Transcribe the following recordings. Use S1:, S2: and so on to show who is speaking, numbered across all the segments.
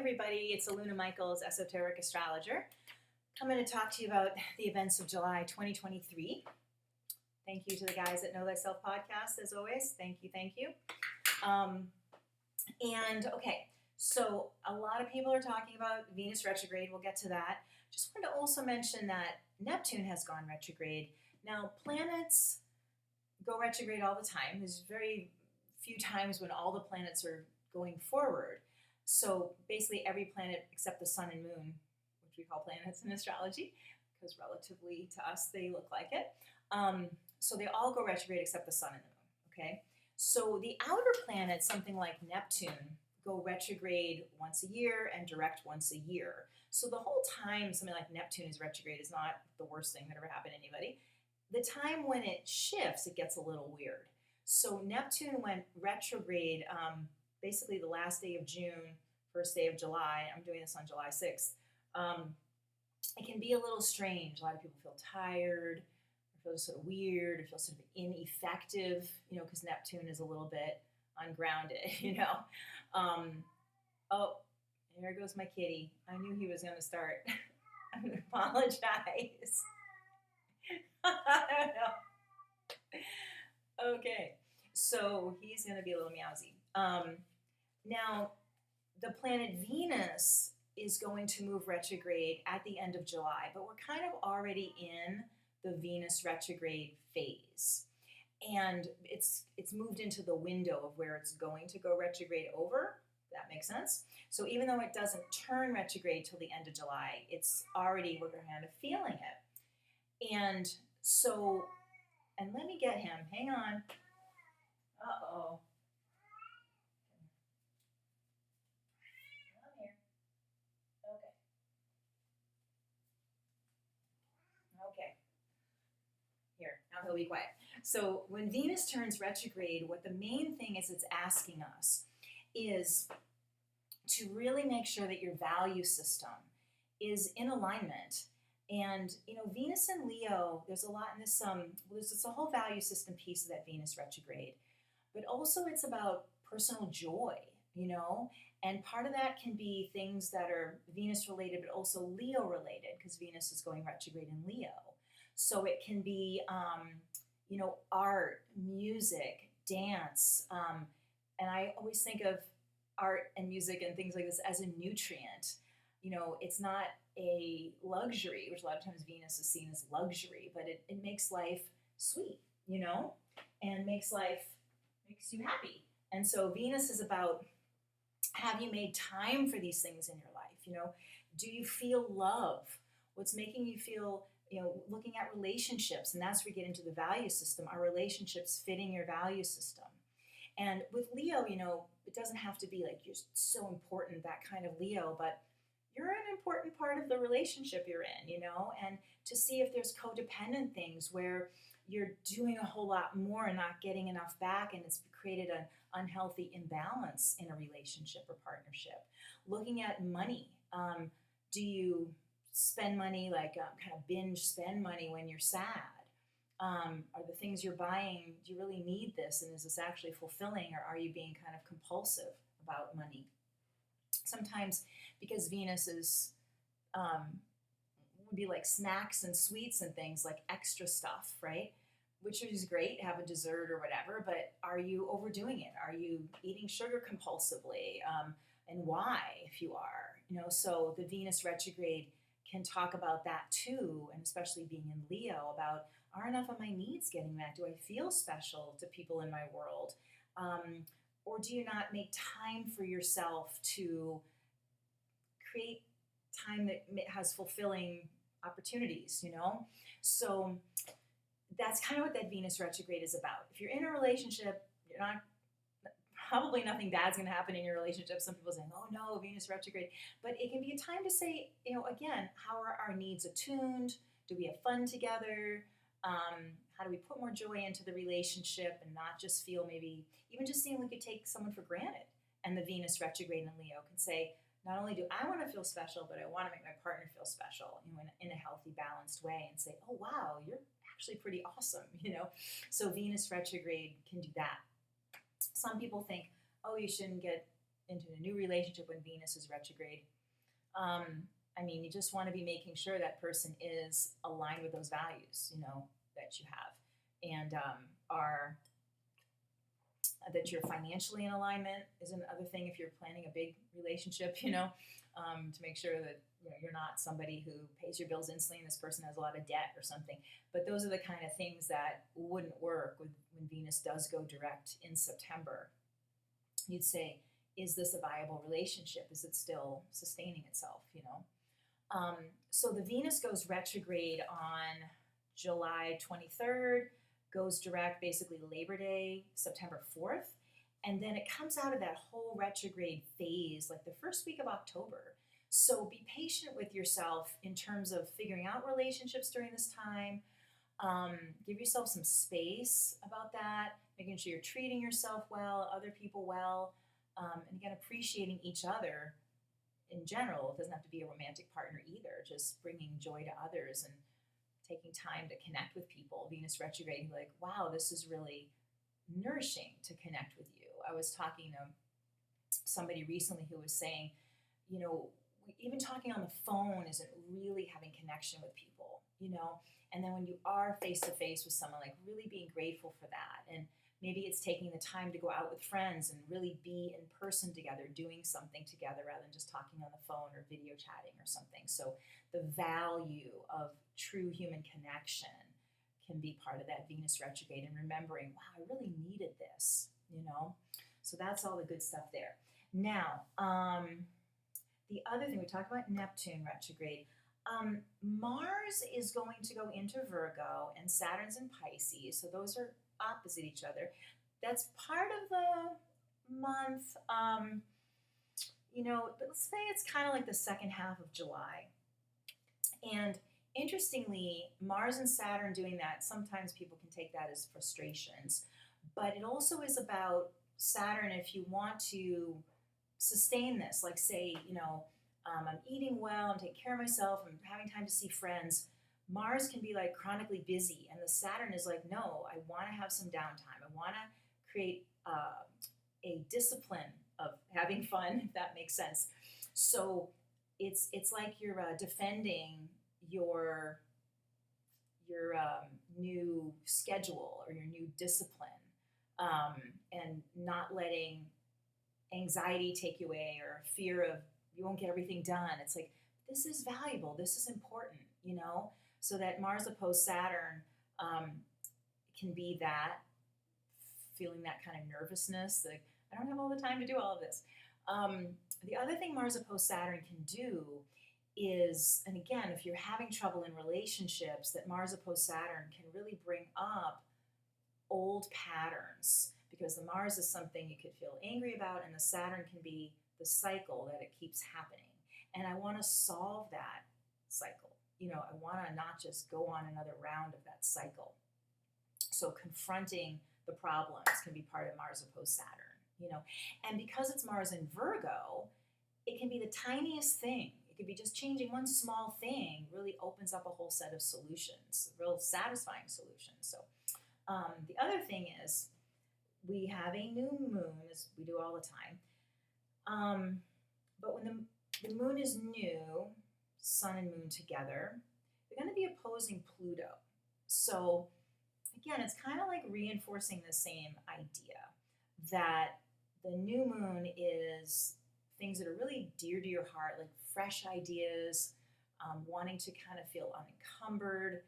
S1: everybody, it's Aluna Michaels, Esoteric Astrologer. I'm going to talk to you about the events of July 2023. Thank you to the guys at Know Thyself podcast, as always. Thank you, thank you. So a lot of people are talking about Venus retrograde. We'll get to that. Just wanted to also mention that Neptune has gone retrograde. Now, planets go retrograde all the time. There's very few times when all the planets are going forward. So basically every planet except the sun and moon, which we call planets in astrology, because relatively to us they look like it. So they all go retrograde except the sun and the moon, okay? So the outer planets, something like Neptune, go retrograde once a year and direct once a year. So the whole time something like Neptune is retrograde is not the worst thing that ever happened to anybody. The time when it shifts, it gets a little weird. So Neptune went retrograde basically the last day of June, first day of July. I'm doing this on July 6th. It can be a little strange. A lot of people feel tired, or feel sort of weird, or feel sort of ineffective, because Neptune is a little bit ungrounded, Oh, there goes my kitty. I knew he was going to start. I'm going to apologize. I don't know. Okay, so he's going to be a little meowsy. Now, the planet Venus is going to move retrograde at the end of July, but we're kind of already in the Venus retrograde phase. And it's moved into the window of where it's going to go retrograde over. That makes sense. So even though it doesn't turn retrograde till the end of July, it's already, we're kind of feeling it. And so, and let me get him. Hang on. Uh-oh. I'm here. Okay. Here, now he'll be quiet. So when Venus turns retrograde, what the main thing is it's asking us is to really make sure that your value system is in alignment. And, Venus and Leo, there's a lot in this, there's a whole value system piece of that Venus retrograde. But also it's about personal joy, and part of that can be things that are Venus related, but also Leo related, because Venus is going retrograde in Leo. So it can be, art, music, dance. And I always think of art and music and things like this as a nutrient. It's not a luxury, which a lot of times Venus is seen as luxury, but it makes life sweet, and makes you happy. And so Venus is about, have you made time for these things in your life? Do you feel love? What's making you feel, looking at relationships, and that's where we get into the value system. Are relationships fitting your value system? And with Leo, it doesn't have to be like you're so important, that kind of Leo, but you're an important part of the relationship you're in, and to see if there's codependent things where you're doing a whole lot more and not getting enough back, and it's created an unhealthy imbalance in a relationship or partnership. Looking at money. Do you spend money like kind of binge spend money when you're sad? Are the things you're buying, do you really need this? And is this actually fulfilling, or are you being kind of compulsive about money? Sometimes because Venus is, would be like snacks and sweets and things, like extra stuff, right? Which is great, have a dessert or whatever, but are you overdoing it? Are you eating sugar compulsively? And why, if you are? So the Venus retrograde can talk about that too, and especially being in Leo, about, are enough of my needs getting met? Do I feel special to people in my world? Or do you not make time for yourself to create time that has fulfilling opportunities, So that's kind of what that Venus retrograde is about. If you're in a relationship, probably nothing bad's going to happen in your relationship. Some people saying, oh no, Venus retrograde. But it can be a time to say, again, how are our needs attuned? Do we have fun together? How do we put more joy into the relationship and not just feel, maybe even just seeing like you take someone for granted? And the Venus retrograde in Leo can say, not only do I want to feel special, but I want to make my partner feel special, in a healthy, balanced way, and say, oh wow, you're actually pretty awesome, So Venus retrograde can do that. Some people think, oh, you shouldn't get into a new relationship when Venus is retrograde, I mean, you just want to be making sure that person is aligned with those values, that you have, and are that you're financially in alignment is another thing. If you're planning a big relationship, to make sure that you're not somebody who pays your bills instantly and this person has a lot of debt or something. But those are the kind of things that wouldn't work when Venus does go direct in September. You'd say, is this a viable relationship? Is it still sustaining itself? So the Venus goes retrograde on July 23rd, goes direct basically Labor Day, September 4th. And then it comes out of that whole retrograde phase like the first week of October. So be patient with yourself in terms of figuring out relationships during this time. Give yourself some space about that, making sure you're treating yourself well, other people well, and again, appreciating each other in general. It doesn't have to be a romantic partner either, just bringing joy to others and taking time to connect with people. Venus retrograde, you're like, wow, this is really nourishing to connect with you. I was talking to somebody recently who was saying, even talking on the phone isn't really having connection with people, and then when you are face to face with someone, like really being grateful for that. And maybe it's taking the time to go out with friends and really be in person together, doing something together rather than just talking on the phone or video chatting or something. So the value of true human connection can be part of that Venus retrograde, and remembering, wow, I really needed this, So that's all the good stuff there. Now, the other thing, we talked about Neptune retrograde. Mars is going to go into Virgo and Saturn's in Pisces, so those are opposite each other. That's part of the month, but let's say it's kind of like the second half of July. And interestingly, Mars and Saturn doing that, sometimes people can take that as frustrations, but it also is about Saturn, if you want to sustain this, like say, I'm eating well, I'm taking care of myself, I'm having time to see friends. Mars can be like chronically busy, and the Saturn is like, no, I want to have some downtime. I want to create a discipline of having fun, if that makes sense. So it's like you're defending your new schedule or your new discipline, and not letting anxiety take you away, or fear of you won't get everything done. It's like, this is valuable, this is important, so that Mars opposed Saturn can be that, feeling that kind of nervousness, like, I don't have all the time to do all of this. The other thing Mars opposed Saturn can do is, and again, if you're having trouble in relationships, that Mars opposed Saturn can really bring up old patterns, because the Mars is something you could feel angry about, and the Saturn can be the cycle that it keeps happening. And I want to solve that cycle. I want to not just go on another round of that cycle. So confronting the problems can be part of Mars opposed Saturn, And because it's Mars in Virgo, it can be the tiniest thing. It could be just changing one small thing really opens up a whole set of solutions, real satisfying solutions. So the other thing is, we have a new moon, as we do all the time. But when the moon is new, sun and moon together, they're going to be opposing Pluto. So again, it's kind of like reinforcing the same idea that the new moon is things that are really dear to your heart, like fresh ideas, wanting to kind of feel unencumbered.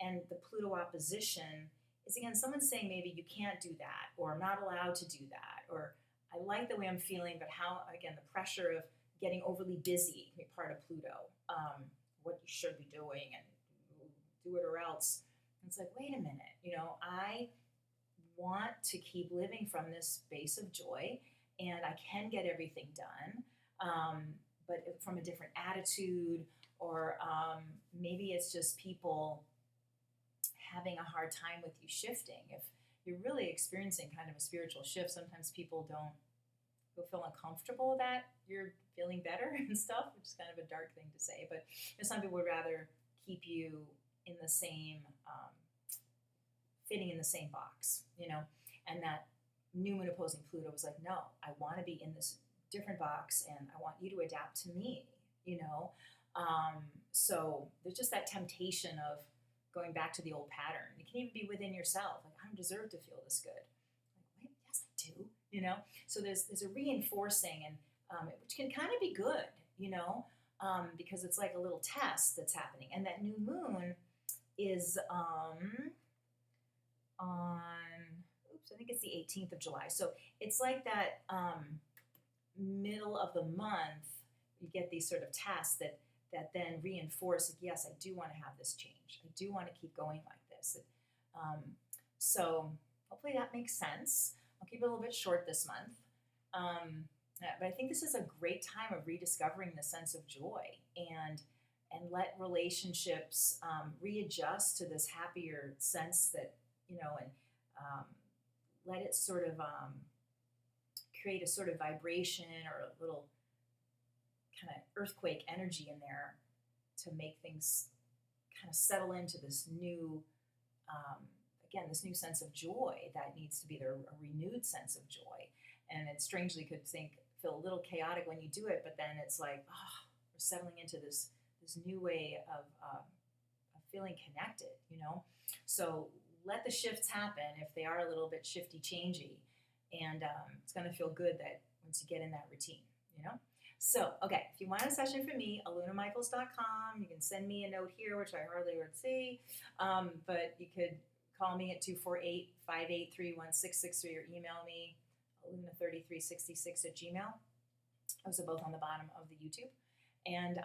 S1: And the Pluto opposition is, again, someone saying maybe you can't do that, or I'm not allowed to do that, or I like the way I'm feeling, but how, again, the pressure of getting overly busy can be part of Pluto, what you should be doing, and do it or else. And it's like, wait a minute, I want to keep living from this base of joy, and I can get everything done, but from a different attitude, or maybe it's just people having a hard time with you shifting. If you're really experiencing kind of a spiritual shift, sometimes people don't feel uncomfortable that you're feeling better and stuff, which is kind of a dark thing to say, but some people would rather keep you in the same, fitting in the same box, and that new moon opposing Pluto was like, no, I want to be in this different box, and I want you to adapt to me, you know? So there's just that temptation of going back to the old pattern. It can even be within yourself. Like, I don't deserve to feel this good. Like, wait, yes, I do, you know? So there's a reinforcing, and which can kind of be good, you know, because it's like a little test that's happening. And that new moon is on, oops, I think it's the 18th of July. So it's like that middle of the month, you get these sort of tests that then reinforce, like, yes, I do want to have this change. I do want to keep going like this. So hopefully that makes sense. I'll keep it a little bit short this month. But I think this is a great time of rediscovering the sense of joy, and let relationships readjust to this happier sense that, you know, and let it sort of create a sort of vibration or a little kind of earthquake energy in there to make things kind of settle into this new, again, this new sense of joy that needs to be there, a renewed sense of joy. And it strangely could feel a little chaotic when you do it, but then it's like, we're settling into this new way of feeling connected, you know? So let the shifts happen if they are a little bit shifty, changey, and it's going to feel good that once you get in that routine, you know? So, okay, if you want a session from me, alunamichaels.com. You can send me a note here, which I hardly would see, but you could call me at 248-583-1663 or email me, aluna3366@gmail. Those are both on the bottom of the YouTube. And,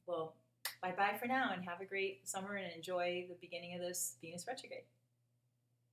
S1: well, bye-bye for now, and have a great summer and enjoy the beginning of this Venus retrograde.